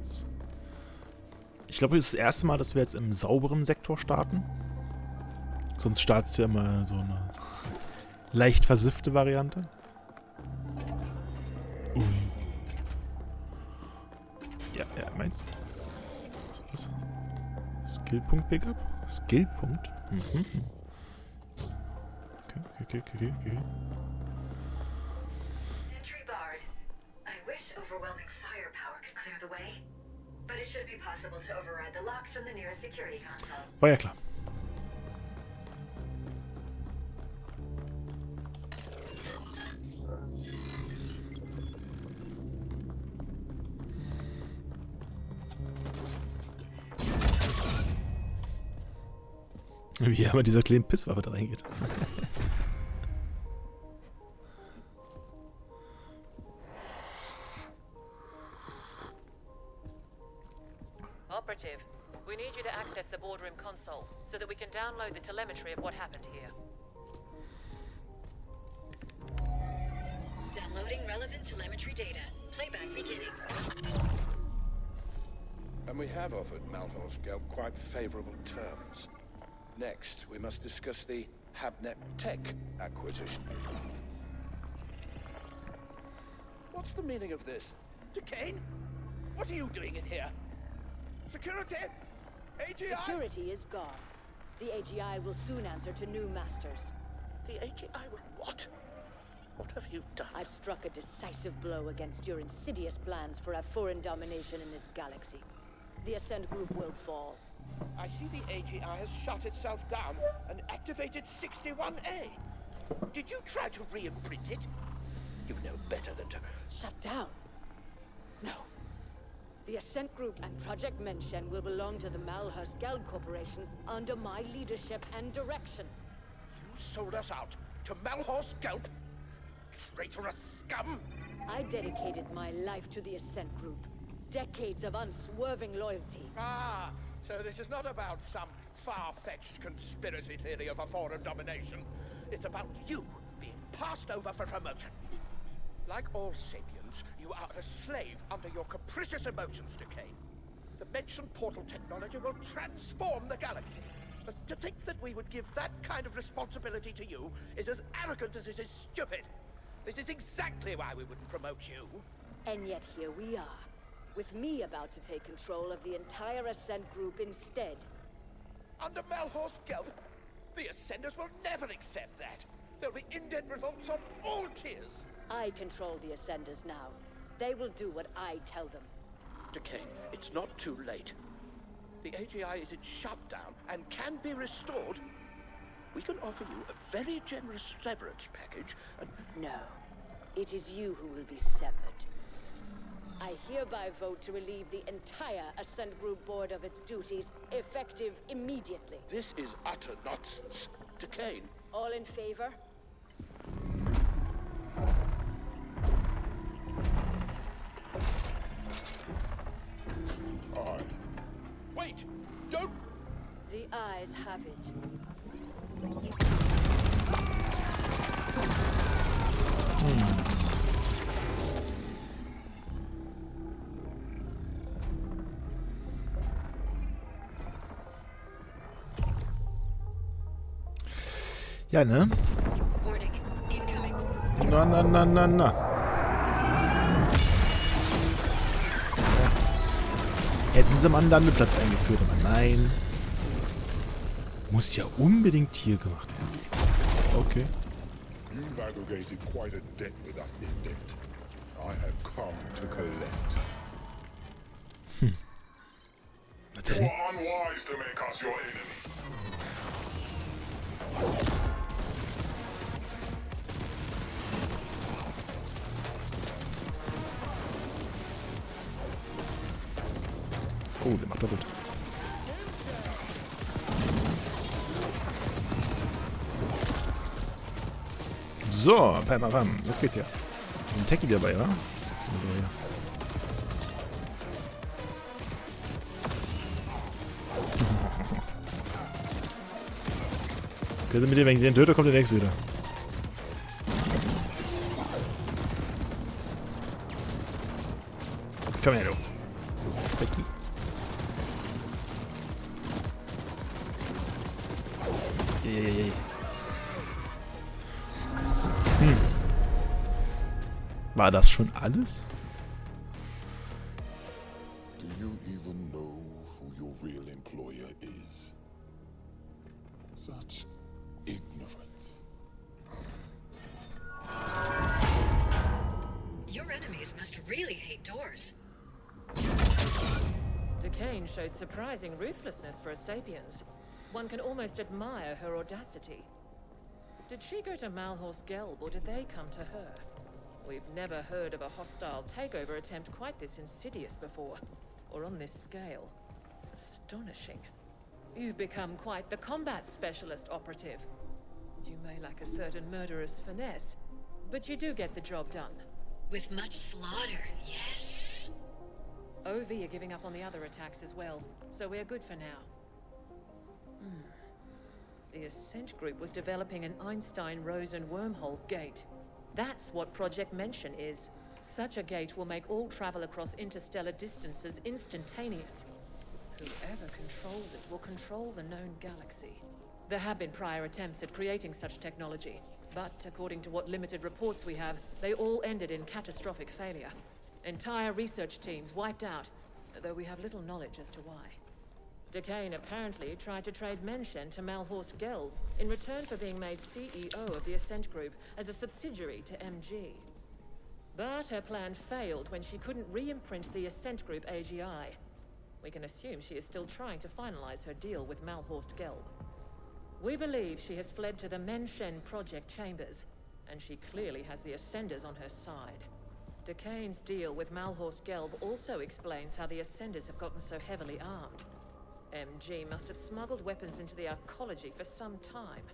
jetzt... Ich glaube, es ist das erste Mal, dass wir jetzt im sauberen Sektor starten. Sonst startet ja immer so eine leicht versiffte Variante. Ja, meinst du? Was ist das? Skillpunkt Pickup? Skillpunkt? Mhm. Okay. Entry barred. I wish overwhelming firepower could clear the way, but it should be possible to override the locks from the nearest security console. War ja klar. Wie er mit dieser kleinen Pisswaffe da reingeht. Operative, we need you to access the boardroom console so that we can download the telemetry of what happened here. Downloading relevant telemetry data. Playback beginning. And we have offered Malhor's Gelb quite favorable terms. Next, we must discuss the Habnet Tech acquisition. What's the meaning of this? Decane? What are you doing in here? Security? AGI? Security is gone. The AGI will soon answer to new masters. The AGI will what? What have you done? I've struck a decisive blow against your insidious plans for a foreign domination in this galaxy. The Ascent group will fall. I see the AGI has shut itself down and activated 61A. Did you try to re-imprint it? You know better than to... Shut down? No. The Ascent group and Project Menshen will belong to the Malhurst Geld Corporation under my leadership and direction. You sold us out to Malhorst Gelb? Traitorous scum! I dedicated my life to the Ascent group. Decades of unswerving loyalty. Ah, so this is not about some far-fetched conspiracy theory of a foreign domination. It's about you being passed over for promotion. Like all sapiens, you are a slave under your capricious emotions, Decane. The mentioned portal technology will transform the galaxy. But to think that we would give that kind of responsibility to you is as arrogant as it is stupid. This is exactly why we wouldn't promote you. And yet here we are, with me about to take control of the entire Ascent group instead. Under Malhorst Gelb, the Ascenders will never accept that. There'll be indent revolts on all tiers. I control the Ascenders now. They will do what I tell them. Decane, it's not too late. The AGI is in shutdown and can be restored. We can offer you a very generous severance package and... No. It is you who will be severed. I hereby vote to relieve the entire Ascent Group board of its duties, effective immediately. This is utter nonsense. Decane. All in favor? Wait! Don't... The eyes have it. Ja, ne? Warning. Incoming. Na. Hätten sie mal einen Landeplatz eingeführt, aber nein. Muss ja unbedingt hier gemacht werden. Okay. You've aggregated quite a debt with us, Indent. I have come to collect. Na You denn? are unwise to make us your enemy. Oh, der macht er gut. So, pam. Was geht's hier? Ein Techie dabei, wa? Also, ja. Okay, mit dem, wenn ich den töte, kommt der nächste wieder. Komm her, du. dreckig. War das schon alles? Do you even know who your real employer is? Such ignorance. Your enemies must really hate doors. Decane showed surprising ruthlessness for a Sapiens. One can almost admire her audacity. Did she go to Malhorst Gelb, or did they come to her? We've never heard of a hostile takeover attempt quite this insidious before, or on this scale. Astonishing. You've become quite the combat specialist, Operative. You may lack a certain murderous finesse, but you do get the job done. With much slaughter, yes. OV are giving up on the other attacks as well, so we're good for now. The Ascent group was developing an Einstein-Rosen wormhole gate. That's what Project Mention is. Such a gate will make all travel across interstellar distances instantaneous. Whoever controls it will control the known galaxy. There have been prior attempts at creating such technology, but according to what limited reports we have, they all ended in catastrophic failure. Entire research teams wiped out, though we have little knowledge as to why. Decane apparently tried to trade Mention to Malhorst Gelb in return for being made CEO of the Ascent Group as a subsidiary to MG. But her plan failed when she couldn't re-imprint the Ascent Group AGI. We can assume she is still trying to finalize her deal with Malhorst Gelb. We believe she has fled to the Mention project chambers, and she clearly has the Ascenders on her side. Decane's deal with Malhorst Gelb also explains how the Ascenders have gotten so heavily armed. MG must have smuggled weapons into the arcology for some time.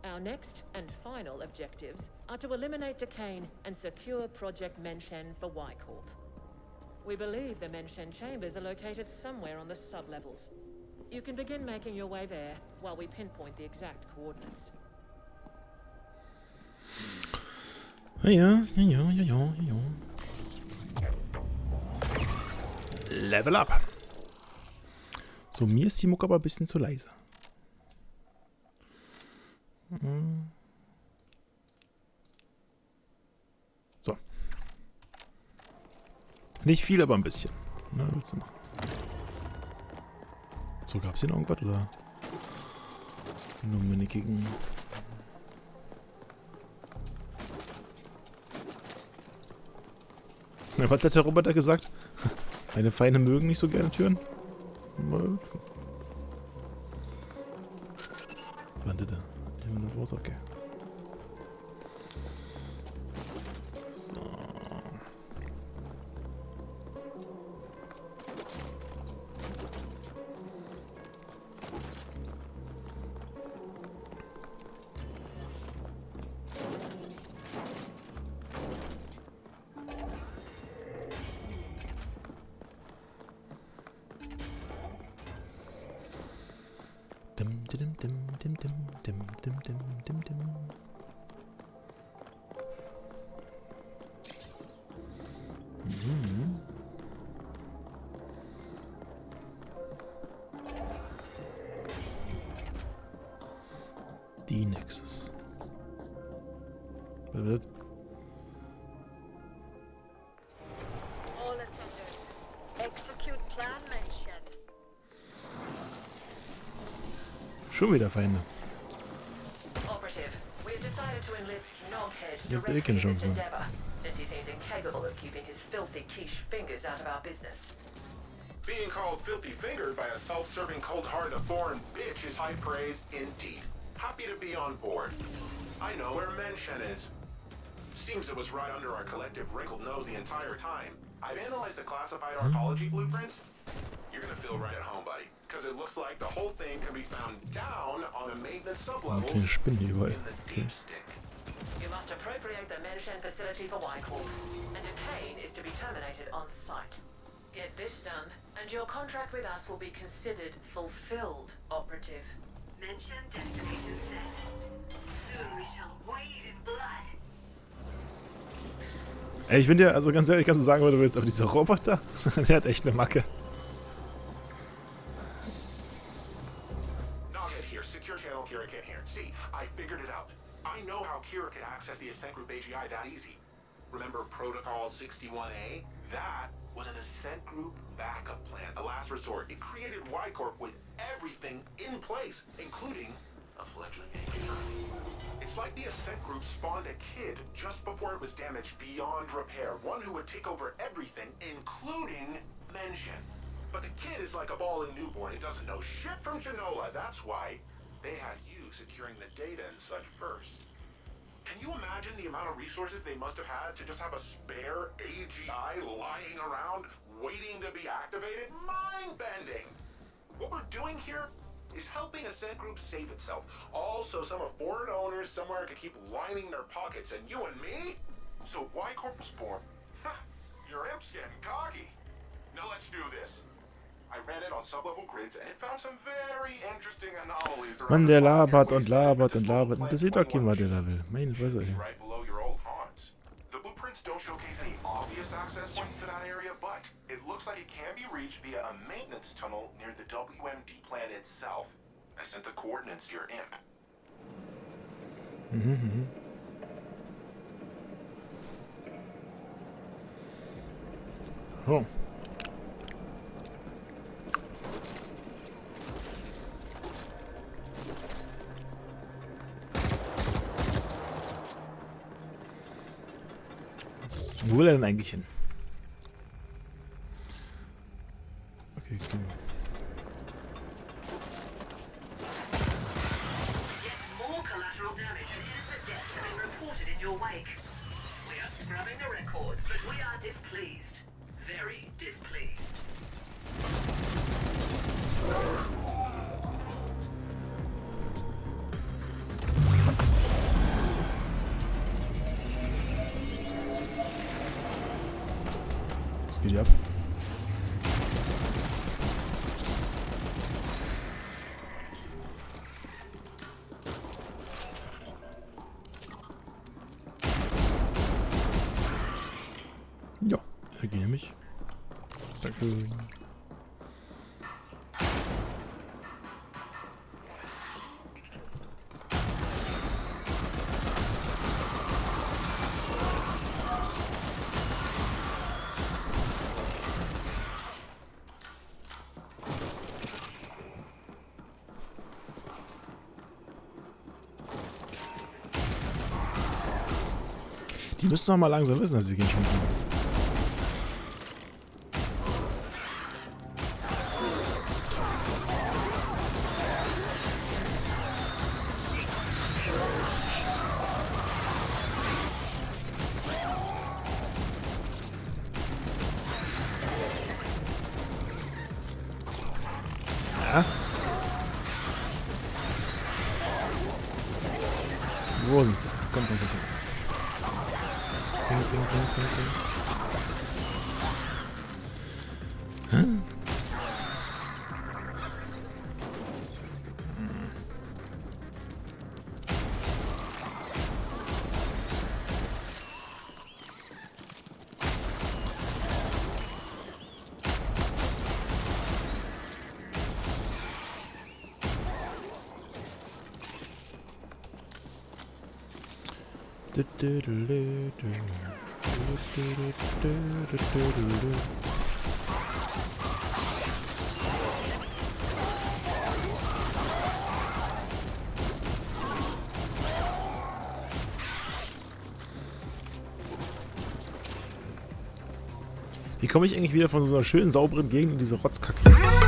Our next and final objectives are to eliminate Decane and secure Project Mention for Y-Corp. We believe the Mention chambers are located somewhere on the sublevels. You can begin making your way there while we pinpoint the exact coordinates. Ja. Level up. So, mir ist die Mucke aber ein bisschen zu leise. So. Nicht viel, aber ein bisschen. Na, willst du noch? So, gab es hier noch irgendwas, oder? Nur minickigen. Na, was hat der Roboter gesagt? Meine Feinde mögen nicht so gerne Türen. Warte da. Okay. So. Die Nexus. Was wird? All ascenders, execute plan mention. Schon wieder Feinde. Operative, we've decided to enlist Noghead Ja, directly keine in Chance this mehr. endeavor, since he seems incapable of keeping his filthy quiche fingers out of our business. Being called filthy fingered by a self-serving, cold-hearted, foreign bitch is high praise indeed. Happy to be on board. I know where Mention is. Seems it was right under our collective wrinkled nose the entire time. I've analyzed the classified arcology blueprints. You're gonna feel right at home, buddy, because it looks like the whole thing can be found down on the maintenance sublevels Kleine Spinne hier überall. in the deep stick. You must appropriate the Mention facility for Y-Corp, and Decane is to be terminated on site. Get this done, and your contract with us will be considered fulfilled, Operative. Mention destination set. Soon we shall wade in blood. Ey, ich finde ja, also ganz ehrlich, kannst du sagen, was du willst, aber dieser Roboter, der hat echt eine Macke. Noghead here, secure channel Kira can't hear. See, I figured it out. I know how Kira could access the Ascent Group AGI that easy. Remember Protocol 61A? That was an Ascent Group backup plan, a last resort. It created Y-Corp with everything in place, including a fledgling AGI. It's like the Ascent Group spawned a kid just before it was damaged beyond repair. One who would take over everything, including Mention. But the kid is like a ball and newborn. It doesn't know shit from Genola. That's why they had you securing the data and such first. Can you imagine the amount of resources they must have had to just have a spare AGI lying around waiting to be activated? Mind-bending! What we're doing here is helping Ascent Group save itself. Also, some of foreign owners somewhere could keep lining their pockets, and you and me? So Y-Corp was born. Your imp's getting cocky. Now let's do this. I ran it on sub-level grids and it found some very interesting anomalies around. Mann, der labert und labert und labert. Interessiert doch keinen, was der da will. Meine Fresse, ey. Right below your old haunts. The blueprints don't showcase any obvious access points to that area, but it looks like it can be reached via a maintenance tunnel near the WMD plant itself. I sent the coordinates to your imp. Oh. Wo will er denn eigentlich hin? Okay, okay. Yet more collateral damage and innocent deaths have been reported in your wake. We are scrubbing the records, but we are displeased. Very displeased. Was geht hier ab? Ja, er geht nämlich. Danke. Die müssen doch mal langsam wissen, dass sie keine Chance haben. Ja. Wo sind sie? Komm, komm, komm, komm. Hm? Wie komme ich eigentlich wieder von so einer schönen, sauberen Gegend in diese Rotzkacke?